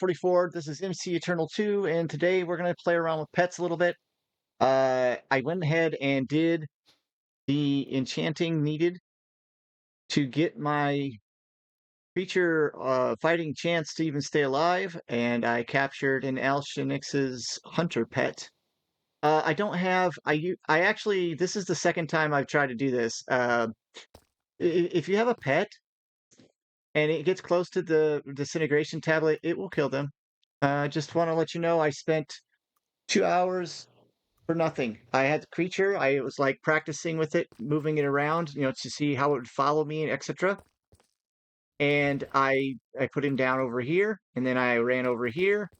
44. This is MC Eternal 2, and today we're going to play around with pets a little bit. I went ahead and did the enchanting needed to get my creature fighting chance to even stay alive, and I captured an Alshanex's hunter pet. I don't have, I actually, this is the second time I've tried to do this. If you have a pet and it gets close to the disintegration tablet, it will kill them. Just want to let you know I spent 2 hours for nothing. I had the creature. I was like practicing with it, moving it around, to see how it would follow me and etc. And I put him down over here, and then I ran over here,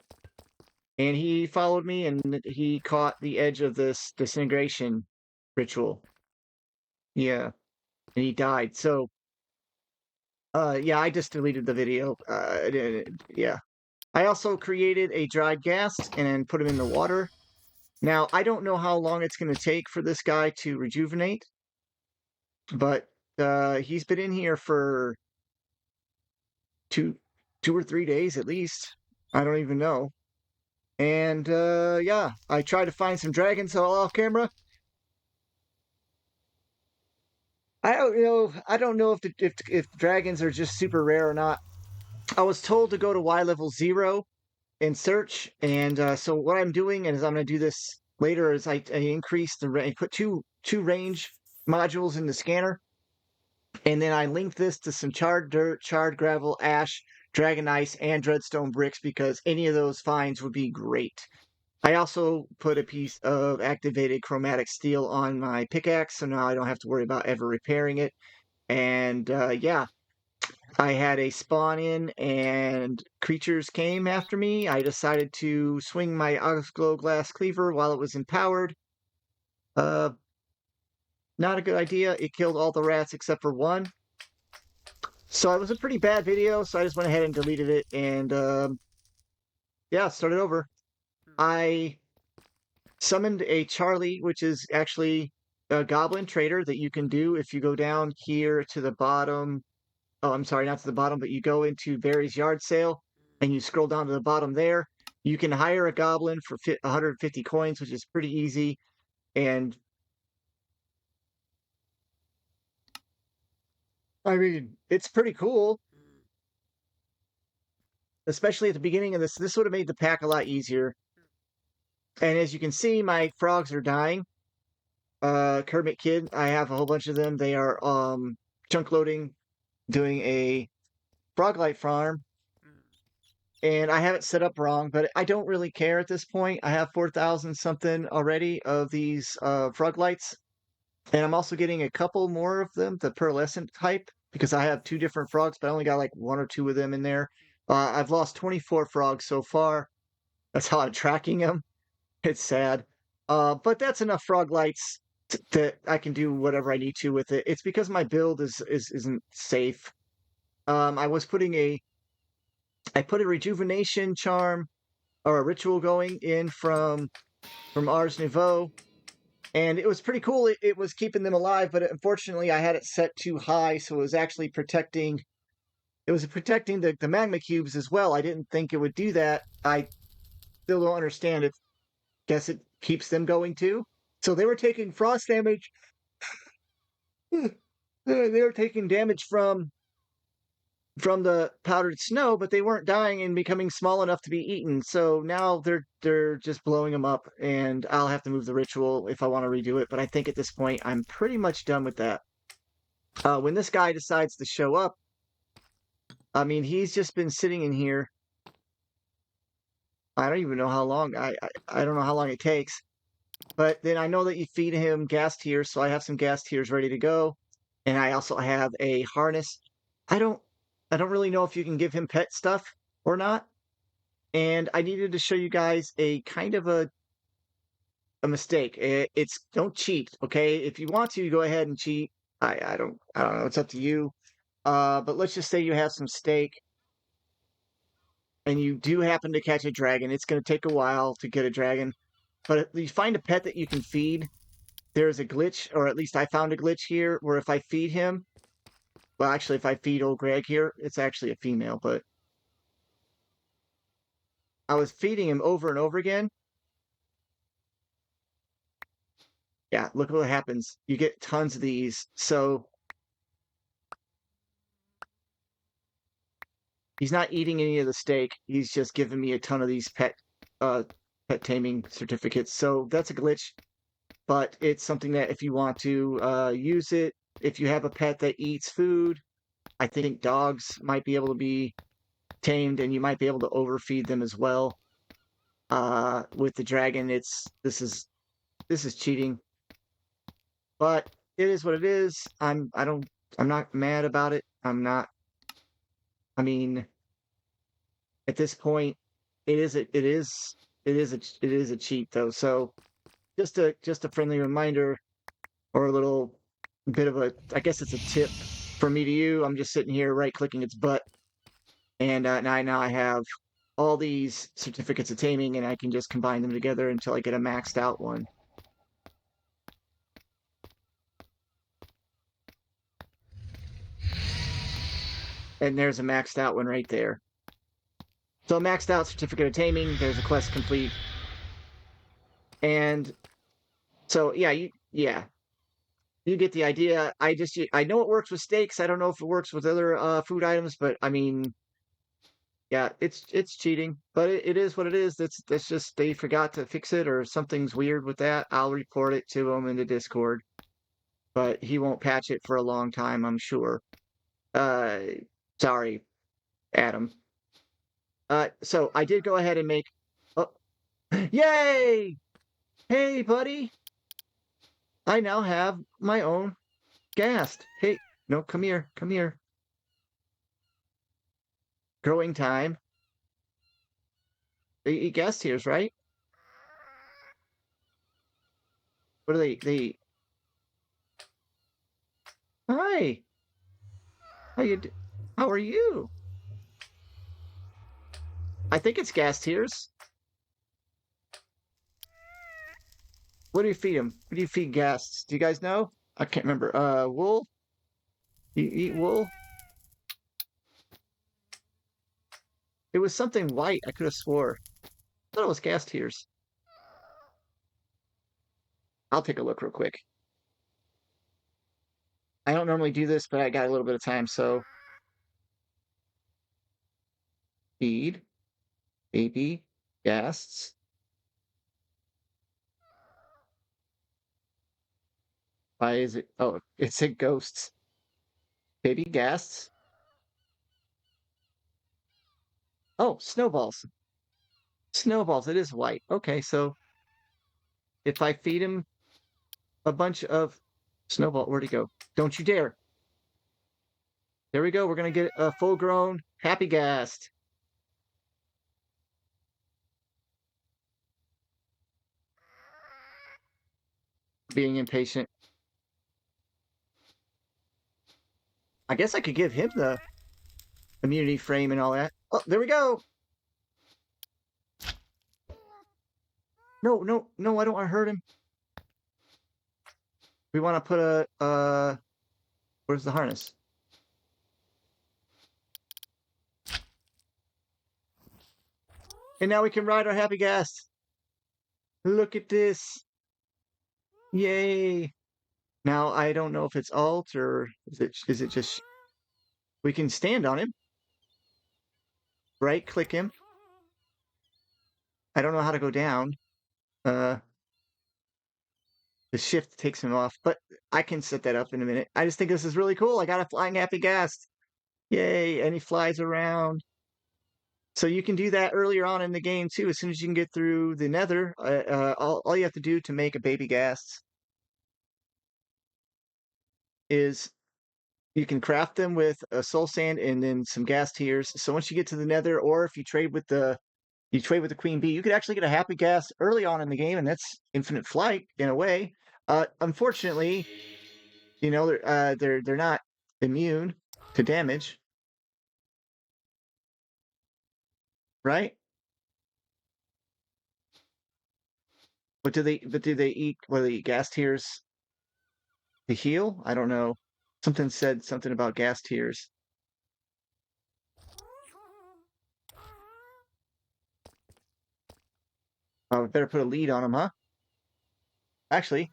and he followed me, and he caught the edge of this disintegration ritual. Yeah, and he died. So, yeah, I just deleted the video. Yeah. I also created a dried ghast and put him in the water. Now, I don't know how long it's going to take for this guy to rejuvenate, but he's been in here for two or 3 days at least. I don't even know. And yeah, I tried to find some dragons all off camera. I don't know. I don't know if dragons are just super rare or not. I was told to go to Y level 0 and search, and so what I'm doing, and I'm going to do this later, is I increase the range, put two range modules in the scanner, and then I link this to some charred dirt, charred gravel, ash, dragon ice, and dreadstone bricks because any of those finds would be great. I also put a piece of activated chromatic steel on my pickaxe, so now I don't have to worry about ever repairing it. And yeah, I had a spawn in and creatures came after me. I decided to swing my Oxglow glass cleaver while it was empowered. Uh, Not a good idea. It killed all the rats except for one. So it was a pretty bad video, so I just went ahead and deleted it and yeah, started over. I summoned a Charlie, which is actually a goblin trader that you can do if you go down here to the bottom. Oh, I'm sorry, not to the bottom, but you go into Barry's yard sale and you scroll down to the bottom there. You can hire a goblin for 150 coins, which is pretty easy. And I mean, it's pretty cool, especially at the beginning of this. This would have made the pack a lot easier. And as you can see, my frogs are dying. Kermit Kid, I have a whole bunch of them. They are chunk loading, doing a froglight farm. And I have it set up wrong, but I don't really care at this point. I have 4,000 something already of these frog lights. And I'm also getting a couple more of them, the pearlescent type, because I have two different frogs, but I only got like one or two of them in there. I've lost 24 frogs so far. That's how I'm tracking them. It's sad. But that's enough frog lights that I can do whatever I need to with it. It's because my build isn't safe. I put a rejuvenation charm or a ritual going in from Ars Nouveau, and it was pretty cool. It was keeping them alive, but unfortunately I had it set too high, so it was actually protecting. It was protecting the magma cubes as well. I didn't think it would do that. I still don't understand it. Guess it keeps them going too. So they were taking frost damage. They were taking damage from the powdered snow, but they weren't dying and becoming small enough to be eaten. So now they're just blowing them up, and I'll have to move the ritual if I want to redo it. But I think at this point I'm pretty much done with that. When this guy decides to show up, I mean, he's just been sitting in here. I don't even know how long. I don't know how long it takes. But then I know that you feed him ghast tears, so I have some ghast tears ready to go. And I also have a harness. I don't really know if you can give him pet stuff or not. And I needed to show you guys a kind of a mistake. It's don't cheat, okay? If you want to, go ahead and cheat. I don't know. It's up to you. But let's just say you have some steak and you do happen to catch a dragon. It's going to take a while to get a dragon. But if you find a pet that you can feed, there's a glitch, or at least I found a glitch here, where if I feed him, well, actually, if I feed old Greg here, it's actually a female, but I was feeding him over and over again. Yeah, look what happens. You get tons of these. So he's not eating any of the steak. He's just giving me a ton of these pet taming certificates. So that's a glitch, but it's something that if you want to use it, if you have a pet that eats food, I think dogs might be able to be tamed, and you might be able to overfeed them as well. With the dragon, this is cheating, but it is what it is. I'm not mad about it. I'm not. I mean, at this point, it is a cheat though. So just a friendly reminder, or a little bit of a, I guess it's a tip for me to you. I'm just sitting here right clicking its butt, and now I have all these certificates of taming, and I can just combine them together until I get a maxed out one. And there's a maxed out one right there. So maxed out certificate of taming. There's a quest complete, and so you get the idea. I know it works with steaks. I don't know if it works with other food items, but I mean, yeah, it's cheating. But it is what it is. That's just they forgot to fix it, or something's weird with that. I'll report it to him in the Discord, but he won't patch it for a long time, I'm sure. Uh, sorry, Adam. So I did go ahead and make. Oh, yay! Hey, buddy! I now have my own Ghast. Hey, no, come here, come here. Growing time. They eat Ghast tears, right? What are they? They. Hi. How you? How are you? I think it's Ghast tears. What do you feed them? What do you feed Ghasts? Do you guys know? I can't remember. Wool. You eat wool? It was something white. I could have swore. I thought it was Ghast tears. I'll take a look real quick. I don't normally do this, but I got a little bit of time, so feed baby Ghasts. Why is it? Oh, it said ghosts. Baby Ghasts. Oh, snowballs. Snowballs. It is white. Okay, so if I feed him a bunch of snowball, where'd he go? Don't you dare. There we go. We're gonna get a full-grown happy Ghast. Being impatient. I guess I could give him the immunity frame and all that. Oh, there we go. No, no, no, I don't want to hurt him. We want to put where's the harness? And now we can ride our happy Ghast. Look at this. Yay. Now I don't know if it's alt, or is it just we can stand on him. Right click him. I don't know how to go down. Uh the shift takes him off, but I can set that up in a minute. I just think this is really cool. I got a flying happy Ghast. Yay, and he flies around. So you can do that earlier on in the game too. As soon as you can get through the nether, all you have to do to make a baby Ghast is you can craft them with a soul sand and then some ghast tears. So once you get to the nether, or if you trade with the queen bee, you could actually get a happy Ghast early on in the game, and that's infinite flight in a way. Unfortunately, they're not immune to damage, right? But do they eat, what do they eat, ghast tears to heal? I don't know. Something said something about ghast tears. Oh, we better put a lead on him, huh? Actually,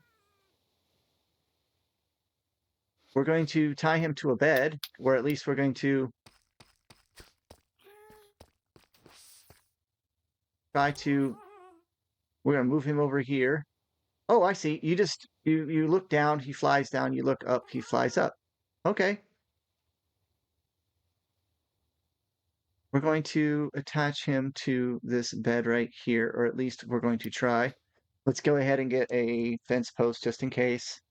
we're going to tie him to a bed, or at least we're going to try to. We're going to move him over here. Oh, I see. You look down, he flies down. You look up, he flies up. Okay. We're going to attach him to this bed right here, or at least we're going to try. Let's go ahead and get a fence post just in case.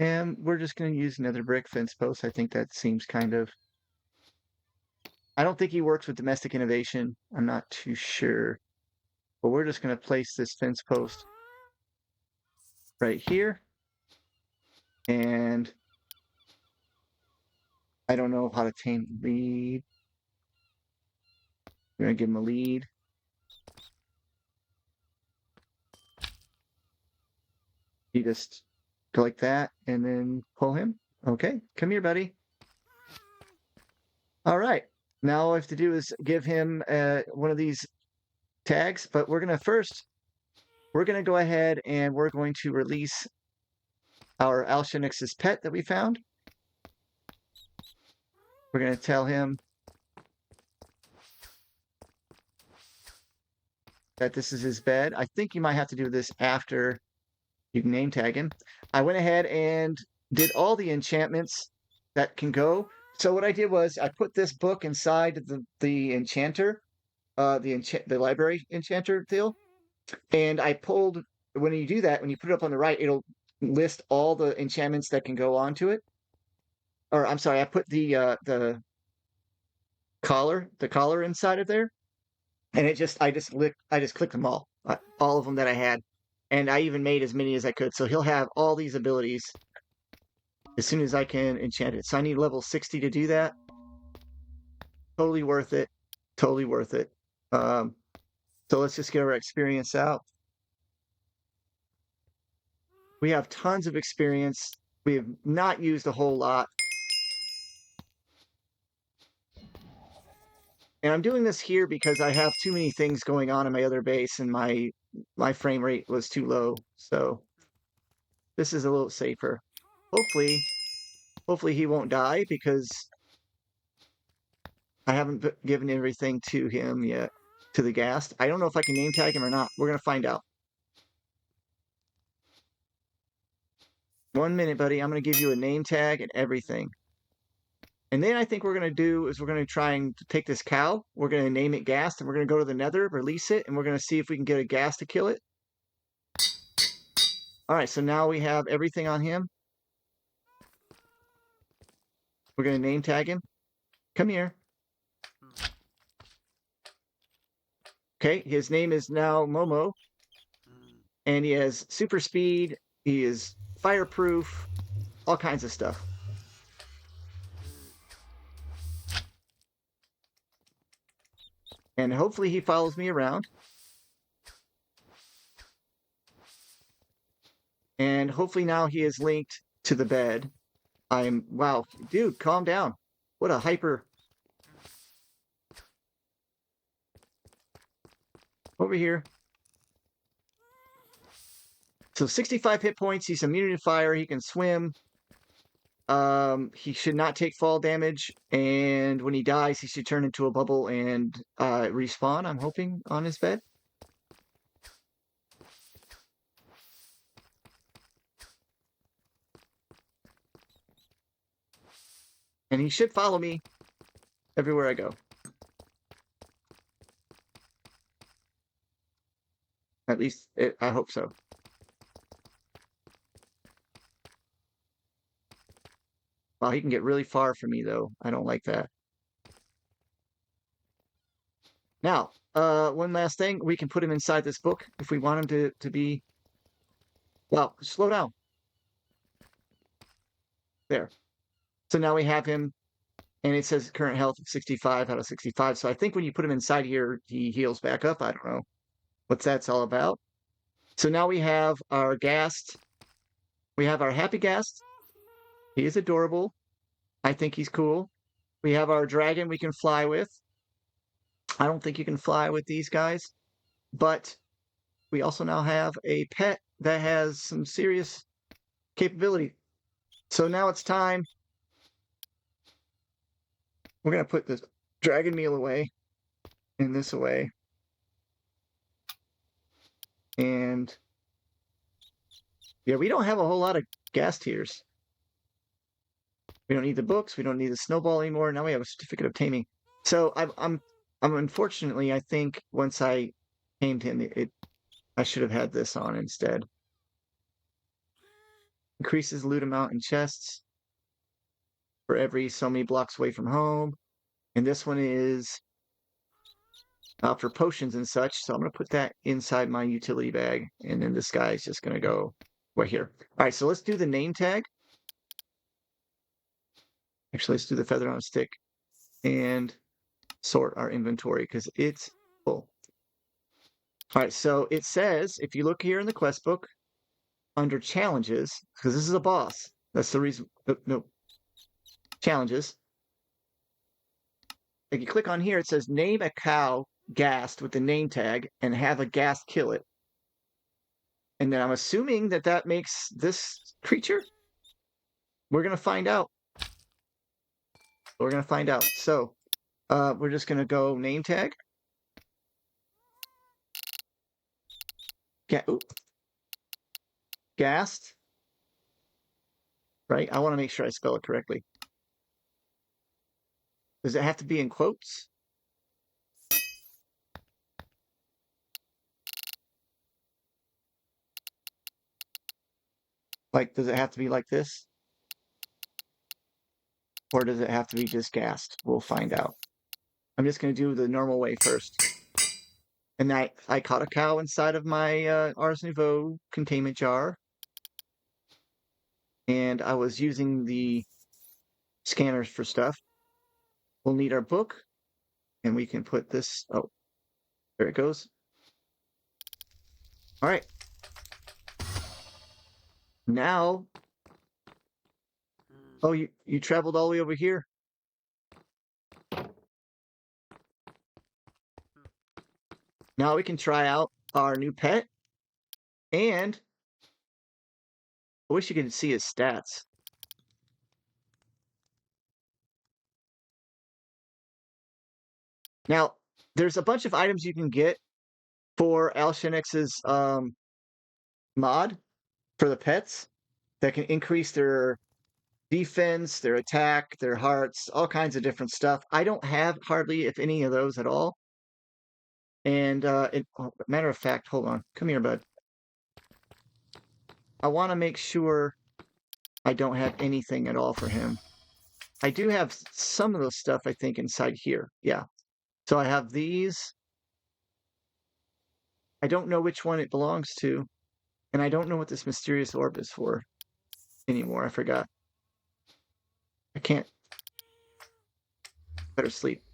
And we're just going to use nether brick fence post. I think that seems kind of. I don't think he works with domestic innovation. I'm not too sure. But we're just going to place this fence post right here. And I don't know how to tame lead. We're going to give him a lead. You just go like that and then pull him. Okay, come here, buddy. All right. Now all I have to do is give him one of these tags, but we're going to go ahead and we're going to release our Alshanex's pet that we found. We're going to tell him that this is his bed. I think you might have to do this after you can name tag him. I went ahead and did all the enchantments that can go. So what I did was I put this book inside the enchanter, the library enchanter deal, and I pulled. When you do that, when you put it up on the right, it'll list all the enchantments that can go onto it. Or I'm sorry, I put the collar inside of there, and I just clicked them all of them that I had, and I even made as many as I could. So he'll have all these abilities as soon as I can enchant it. So I need level 60 to do that. Totally worth it. Totally worth it. So let's just get our experience out. We have tons of experience. We have not used a whole lot. And I'm doing this here because I have too many things going on in my other base and my frame rate was too low. So this is a little safer. Hopefully he won't die because I haven't given everything to him yet, to the Ghast. I don't know if I can name tag him or not. We're going to find out. 1 minute, buddy. I'm going to give you a name tag and everything. And then I think we're going to do is we're going to try and take this cow. We're going to name it Ghast, and we're going to go to the nether, release it, and we're going to see if we can get a Ghast to kill it. All right, so now we have everything on him. We're going to name tag him. Come here. Okay, his name is now Momo, and he has super speed. He is fireproof, all kinds of stuff. And hopefully he follows me around. And hopefully now he is linked to the bed. Wow, dude, calm down. What a hyper. Over here. So 65 hit points. He's immune to fire. He can swim. He should not take fall damage. And when he dies, he should turn into a bubble and respawn, I'm hoping, on his bed. And he should follow me everywhere I go. At least, I hope so. Wow, he can get really far from me, though. I don't like that. Now, one last thing. We can put him inside this book if we want him to be... Well, slow down. There. So now we have him, and it says current health of 65 out of 65. So I think when you put him inside here, he heals back up. I don't know what that's all about. So now we have our Ghast. We have our Happy Ghast. He is adorable. I think he's cool. We have our dragon we can fly with. I don't think you can fly with these guys. but we also now have a pet that has some serious capability. So now it's time. We're going to put this dragon meal away and this away. And yeah, we don't have a whole lot of gas tiers. We don't need the books. We don't need the snowball anymore. Now we have a certificate of taming. So I'm unfortunately, I think once I tamed him, I should have had this on instead. Increases loot amount in chests for every so many blocks away from home. And this one is for potions and such. So I'm going to put that inside my utility bag. And then this guy is just going to go right here. All right, so let's do the name tag. Actually, let's do the feather on a stick and sort our inventory because it's full. All right, so it says, if you look here in the quest book, under challenges, because this is a boss, that's the reason, no, challenges. If you click on here, it says name a cow Ghast with the name tag and have a Ghast kill it. And then I'm assuming that that makes this creature. We're going to find out. We're going to find out. So we're just going to go name tag. Ghast. Right? I want to make sure I spell it correctly. Does it have to be in quotes? Like, does it have to be like this? Or does it have to be just Ghast? We'll find out. I'm just going to do the normal way first. And I caught a cow inside of my Ars Nouveau containment jar. And I was using the scanners for stuff. We'll need our book. And we can put this... Oh, there it goes. All right. Now... Oh, you traveled all the way over here? Now we can try out our new pet. And... I wish you could see his stats. Now, there's a bunch of items you can get for Alshanex's mod for the pets that can increase their defense, their attack, their hearts, all kinds of different stuff. I don't have hardly, if any, of those at all. And matter of fact, hold on. Come here, bud. I want to make sure I don't have anything at all for him. I do have some of the stuff, I think, inside here. Yeah. So I have these. I don't know which one it belongs to. And I don't know what this mysterious orb is for anymore. I forgot. I can't. Better sleep.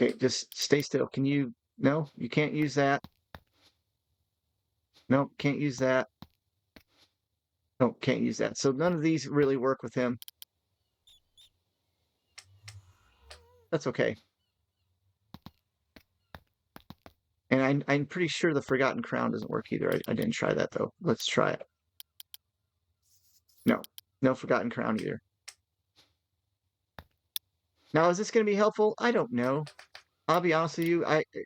Okay, just stay still. Can you? No, you can't use that. No, can't use that. No, can't use that. So none of these really work with him. That's okay. And I'm pretty sure the Forgotten Crown doesn't work either. I didn't try that, though. Let's try it. No, no Forgotten Crown either. Now, is this going to be helpful? I don't know. I'll be honest with you.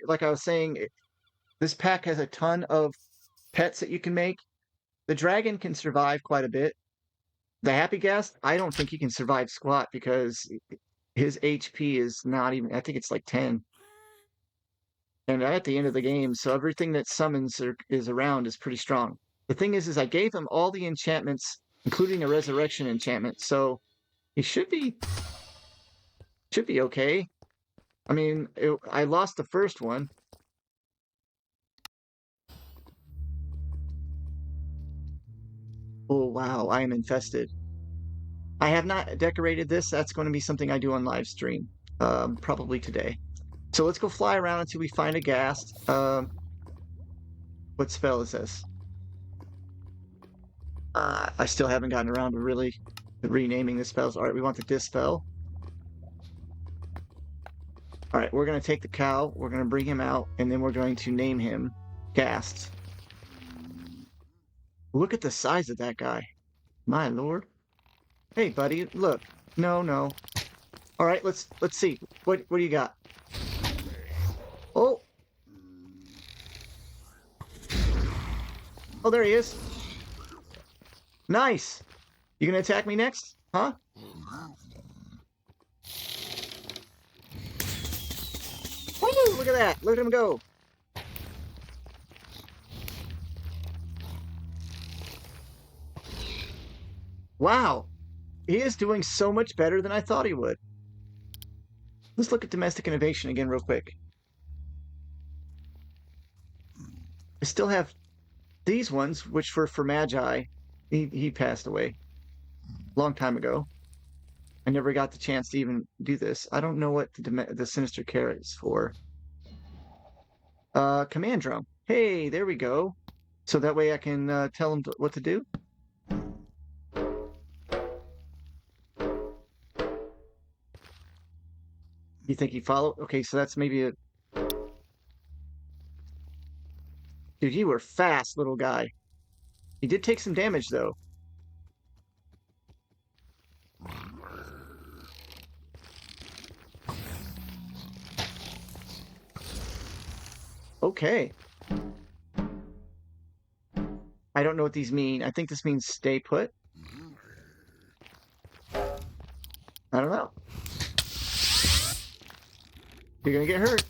Like I was saying, this pack has a ton of pets that you can make. The dragon can survive quite a bit. The Happy Ghast, I don't think he can survive squat because his HP is not even, I think it's like 10. And at the end of the game, so everything that summons is around is pretty strong. The thing is I gave him all the enchantments, including a resurrection enchantment, so he should be okay. I mean, I lost the first one. Oh, wow, I am infested. I have not decorated this. That's going to be something I do on live stream, probably today. So let's go fly around until we find a Ghast. What spell is this? I still haven't gotten around to really renaming the spells. All right, we want the dispel. All right, we're going to take the cow. We're going to bring him out, and then we're going to name him Ghast. Look at the size of that guy. My lord. Hey, buddy, look. No, no. All right, let's see. What do you got? Oh. Oh, there he is. Nice. You gonna attack me next? Huh? Woo, look at that. Look at him go. Wow. He is doing so much better than I thought he would. Let's look at domestic innovation again real quick. I still have these ones, which were for Magi. He passed away a long time ago. I never got the chance to even do this. I don't know what the Sinister Carrot is for. Command drum. Hey, there we go. So that way I can tell him what to do. You think he followed? Okay, so that's maybe a... Dude, you were fast, little guy. He did take some damage, though. Okay. I don't know what these mean. I think this means stay put. I don't know. You're gonna get hurt.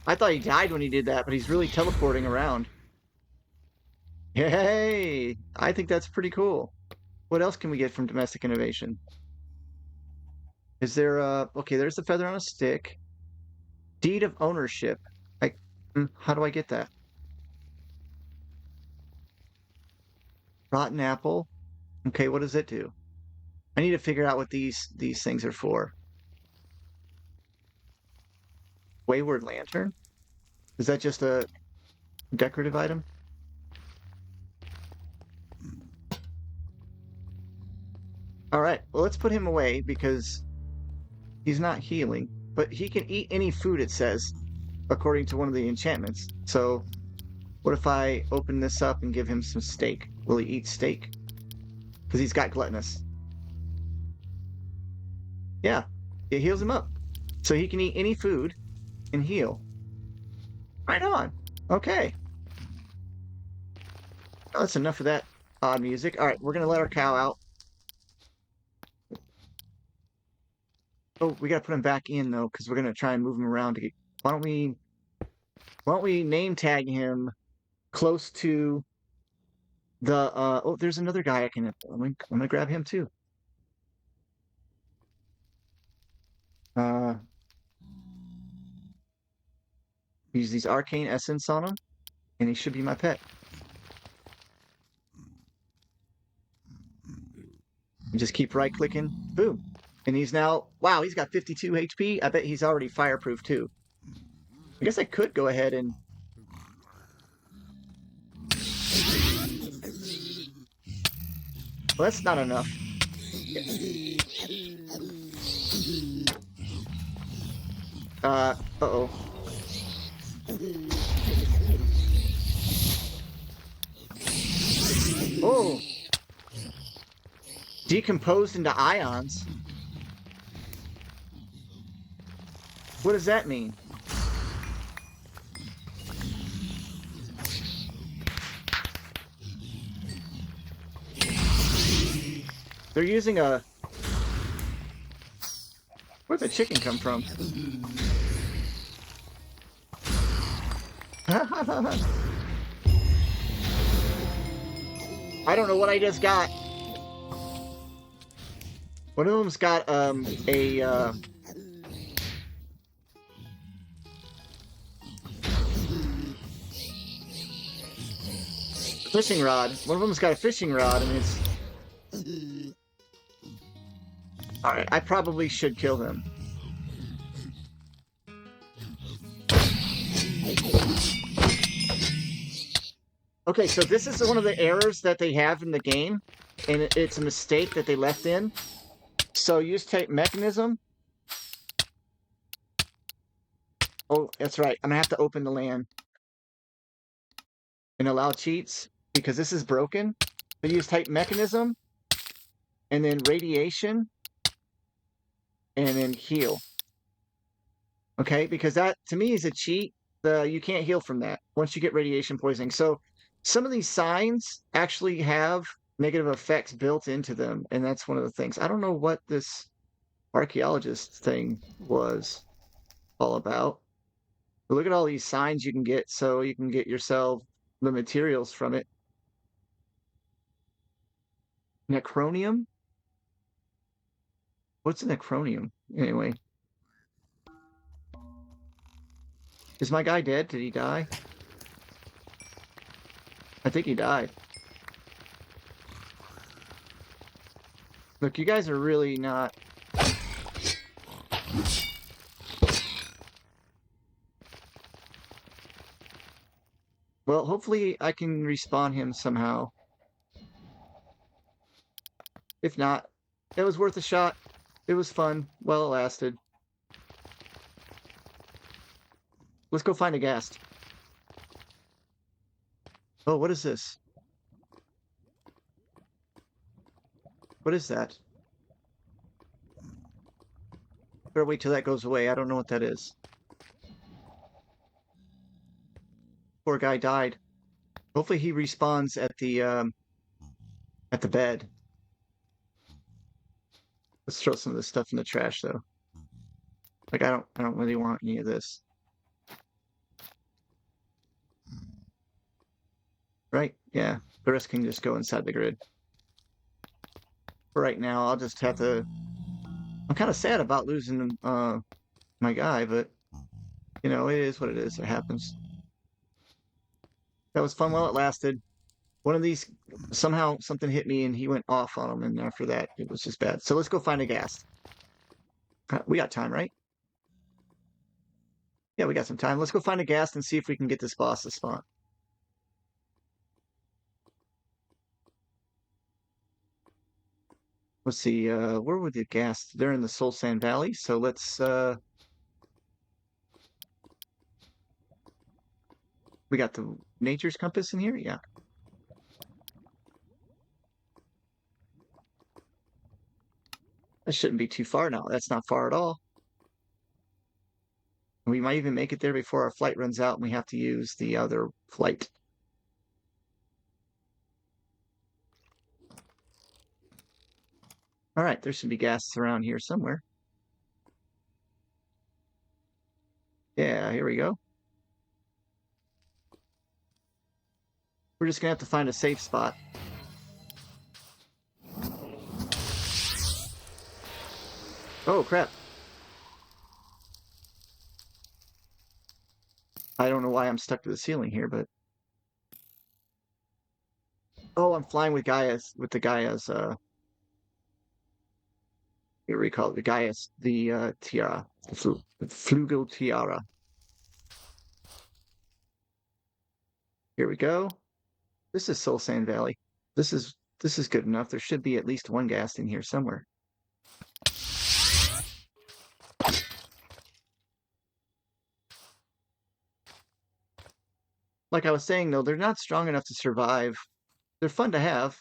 I thought he died when he did that, but he's really teleporting around. Hey, I think that's pretty cool. What else can we get from domestic innovation? Is there okay, there's the feather on a stick. Deed of ownership. How do I get that? Rotten apple. Okay, what does it do? I need to figure out what these things are for. Wayward lantern? Is that just a decorative item? Alright, well let's put him away because he's not healing. But he can eat any food, it says, according to one of the enchantments. So, what if I open this up and give him some steak? Will he eat steak? Because he's got gluttonous. Yeah, it heals him up. So he can eat any food and heal. Right on. Okay. Oh, that's enough of that odd music. Alright, we're going to let our cow out. Oh, we got to put him back in, though, because we're going to try and move him around. Why don't we name tag him close to the... oh, there's another guy I'm going to grab him, too. Use these arcane essence on him, and he should be my pet. You just keep right-clicking. Boom. And he's now... Wow, he's got 52 HP. I bet he's already fireproof, too. I guess I could go ahead and... Well, that's not enough. Uh-oh. Oh! Decomposed into ions? What does that mean? They're using a... Where'd the chicken come from? I don't know what I just got. One of them's got, a, fishing rod. One of them's got a fishing rod, and it's... Alright, I probably should kill him. Okay, so this is one of the errors that they have in the game, and it's a mistake that they left in. So use type mechanism. Oh, that's right. I'm gonna have to open the LAN and allow cheats because this is broken. But use type mechanism and then radiation and then heal. Okay, because that to me is a cheat. You can't heal from that once you get radiation poisoning. So some of these signs actually have negative effects built into them, and that's one of the things. I don't know what this archaeologist thing was all about. But look at all these signs you can get so you can get yourself the materials from it. Necronium? What's a necronium? Anyway. Is my guy dead? Did he die? I think he died. Look, you guys are really not... Well, hopefully I can respawn him somehow. If not, it was worth a shot. It was fun while it lasted. Let's go find a ghast. Oh, what is this? What is that? Better wait till that goes away. I don't know what that is. Poor guy died. Hopefully he respawns at the bed. Let's throw some of this stuff in the trash though. Like I don't really want any of this. Right? Yeah. The rest can just go inside the grid. For right now, I'll just have to I'm kind of sad about losing my guy, but you know, it is what it is. It happens. That was fun while it lasted. One of these somehow something hit me and he went off on him, and after that it was just bad. So let's go find a ghast. We got time, right? Yeah, we got some time. Let's go find a ghast and see if we can get this boss to spawn. Let's see, where were the ghast? They're in the Soul Sand Valley, so let's we got the nature's compass in here, yeah. That shouldn't be too far now. That's not far at all. We might even make it there before our flight runs out and we have to use the other flight. All right, there should be ghasts around here somewhere. Yeah, here we go. We're just gonna have to find a safe spot. Oh, crap. I don't know why I'm stuck to the ceiling here, but... Oh, I'm flying with the Gaia's, what do we call it? The Gaia's, the tiara, the flugel tiara. Here we go. This is Soul Sand Valley. This is good enough. There should be at least one ghast in here somewhere. Like I was saying, though, they're not strong enough to survive. They're fun to have.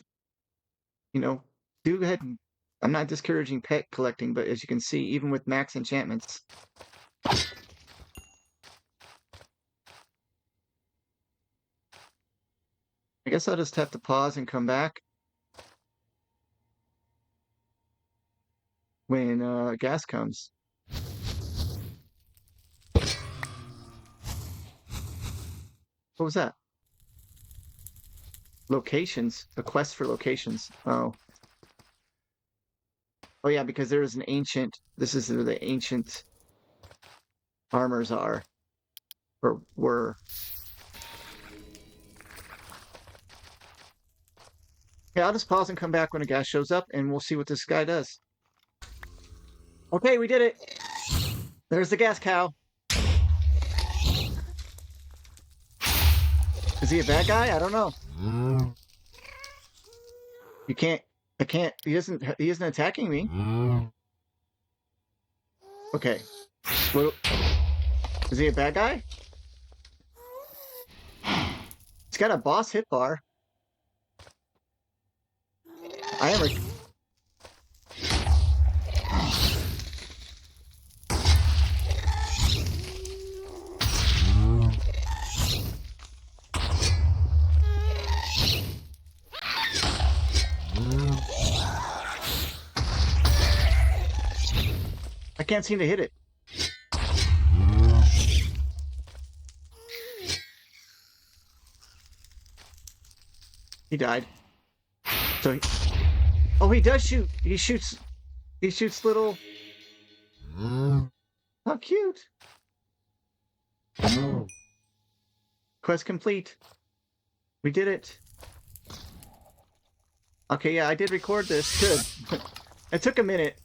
You know, do ahead and... I'm not discouraging pet collecting, but as you can see, even with max enchantments... I guess I'll just have to pause and come back when ghast comes. What was that? Locations. A quest for locations. Oh. Oh yeah, because there is an ancient... This is where the ancient armors are. Or were. Okay, I'll just pause and come back when a ghast shows up, and we'll see what this guy does. Okay, we did it. There's the ghast cow. Is he a bad guy? I don't know. You can't. I can't. He isn't attacking me. Okay. What? Is he a bad guy? He's got a boss hit bar. I am a. I can't seem to hit it. He died. So, oh, he does shoot. He shoots. He shoots little. How cute. Quest complete. We did it. Okay, yeah, I did record this. Good. It took a minute.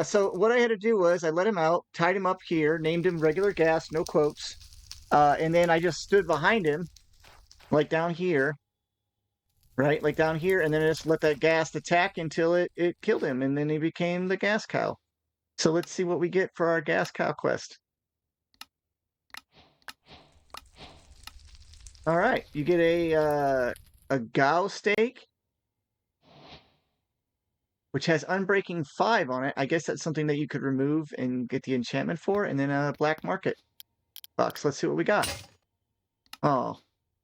So what I had to do was I let him out, tied him up here, named him regular Ghast, no quotes. And then I just stood behind him, like down here, right? Like down here, and then I just let that Ghast attack until it killed him, and then he became the Ghast Cow. So let's see what we get for our Ghast Cow quest. All right, you get a Gao steak, which has Unbreaking 5 on it. I guess that's something that you could remove and get the enchantment for, and then a black market box. Let's see what we got. Oh,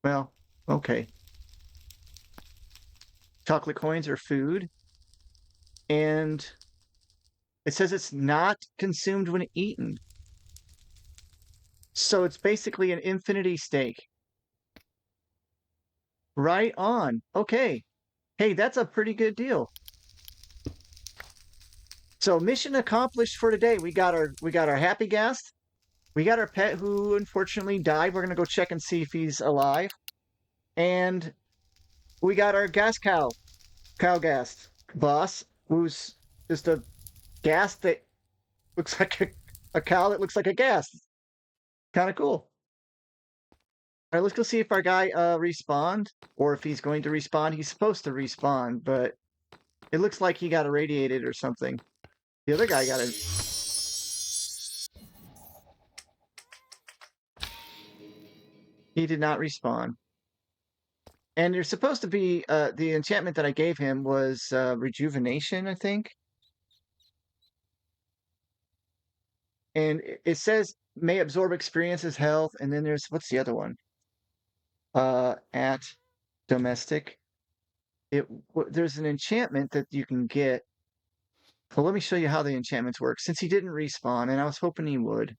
well, okay. Chocolate coins are food, and it says it's not consumed when eaten. So it's basically an infinity steak. Right on. Okay. Hey, that's a pretty good deal. So mission accomplished for today. We got our happy Ghast. We got our pet who unfortunately died. We're gonna go check and see if he's alive. And we got our Ghast cow, cow Ghast boss, who's just a Ghast that looks like a cow that looks like a Ghast. Kind of cool. All right, let's go see if our guy respawned, or if he's going to respawn. He's supposed to respawn, but it looks like he got irradiated or something. The other guy got it. He did not respawn. And there's supposed to be the enchantment that I gave him was rejuvenation, I think. And it says may absorb experiences, health, and then there's what's the other one? At domestic. There's an enchantment that you can get. Well, let me show you how the enchantments work. Since he didn't respawn, and I was hoping he would.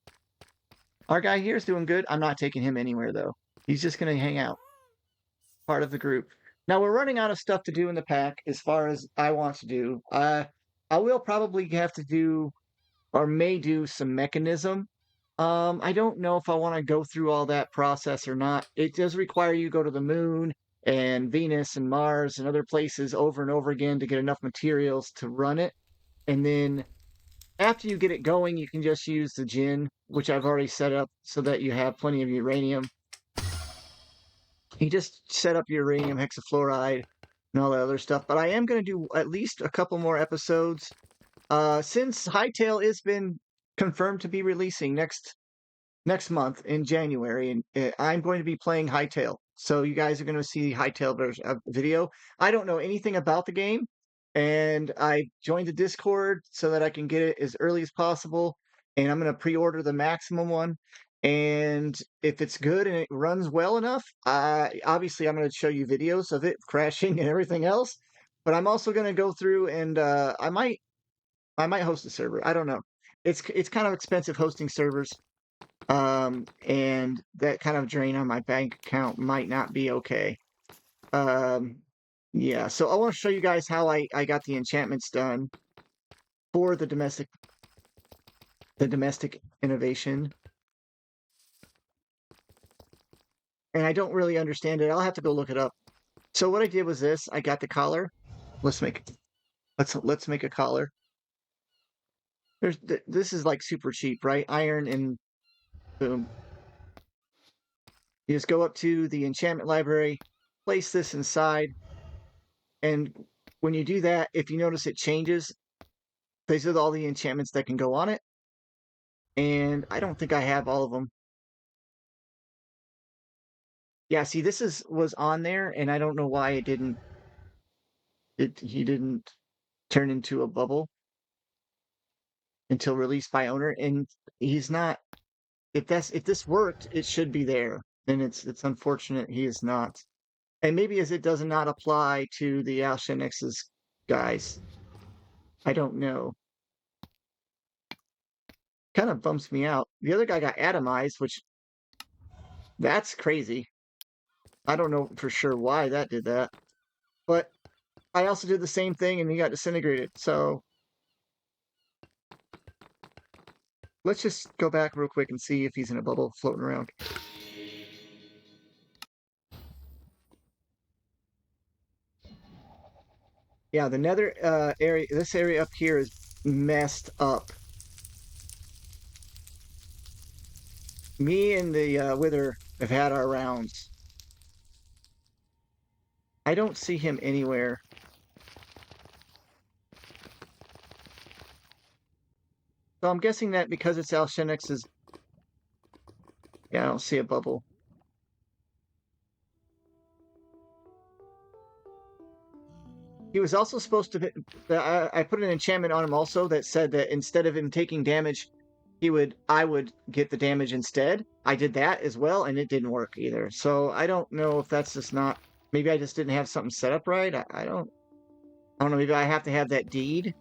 Our guy here is doing good. I'm not taking him anywhere though. He's just gonna hang out. Part of the group. Now we're running out of stuff to do in the pack as far as I want to do. I will probably have to do or may do some mechanism. I don't know if I want to go through all that process or not. It does require you go to the moon and Venus and Mars and other places over and over again to get enough materials to run it. And then after you get it going, you can just use the gin, which I've already set up so that you have plenty of uranium. You just set up uranium hexafluoride and all that other stuff. But I am going to do at least a couple more episodes. Since Hytale has been confirmed to be releasing next month in January, and I'm going to be playing Hytale. So you guys are going to see Hytale version of video. I don't know anything about the game, and I joined the Discord so that I can get it as early as possible. And I'm going to pre-order the maximum one. And if it's good and it runs well enough, obviously I'm going to show you videos of it crashing and everything else. But I'm also going to go through and I might host a server. I don't know. It's kind of expensive hosting servers. And that kind of drain on my bank account might not be okay. Yeah, so I want to show you guys how I got the enchantments done for the domestic innovation. And I don't really understand it. I'll have to go look it up. So what I did was this. I got the collar. Let's make a collar. This is like super cheap, right? Iron and boom. You just go up to the enchantment library, place this inside, and when you do that, if you notice it changes, these are all the enchantments that can go on it. And I don't think I have all of them. Yeah, see, was on there, and I don't know why he didn't turn into a bubble until released by owner. And he's not. If this worked, it should be there. And it's unfortunate he is not. And maybe as it does not apply to the Alshanex's guys. I don't know. Kind of bumps me out. The other guy got atomized, which that's crazy. I don't know for sure why that did that. But I also did the same thing and he got disintegrated. So let's just go back real quick and see if he's in a bubble floating around. Yeah, the nether area, this area up here is messed up. Me and the Wither have had our rounds. I don't see him anywhere. So I'm guessing that because it's Alshanex's. Yeah, I don't see a bubble. He was also supposed to. I put an enchantment on him also that said that instead of him taking damage, I would get the damage instead. I did that as well, and it didn't work either. So I don't know if that's just not. Maybe I just didn't have something set up right. I don't know. Maybe I have to have that deed.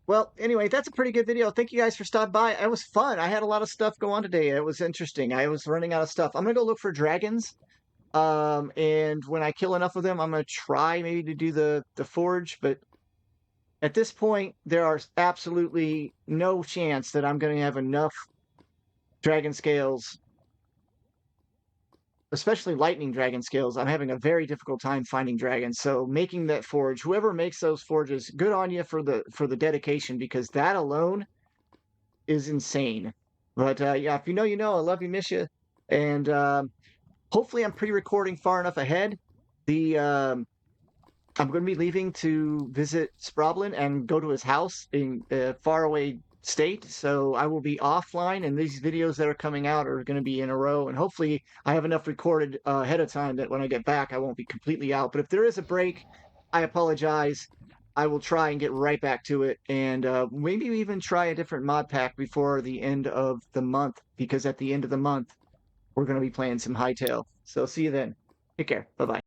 Well, anyway, that's a pretty good video. Thank you guys for stopping by. It was fun. I had a lot of stuff go on today. It was interesting. I was running out of stuff. I'm gonna go look for dragons. And when I kill enough of them, I'm gonna try maybe to do the forge. But at this point, there are absolutely no chance that I'm gonna have enough dragon scales, especially lightning dragon scales. I'm having a very difficult time finding dragons. So making that forge, whoever makes those forges, good on you for the dedication, because that alone is insane. But yeah, if you know, you know. I love you, miss you, and hopefully I'm pre-recording far enough ahead. The I'm going to be leaving to visit Sproblin and go to his house in a faraway state. So I will be offline, and these videos that are coming out are going to be in a row. And hopefully, I have enough recorded ahead of time that when I get back, I won't be completely out. But if there is a break, I apologize. I will try and get right back to it, and maybe even try a different mod pack before the end of the month, because at the end of the month, we're going to be playing some Hightail. So see you then. Take care. Bye bye.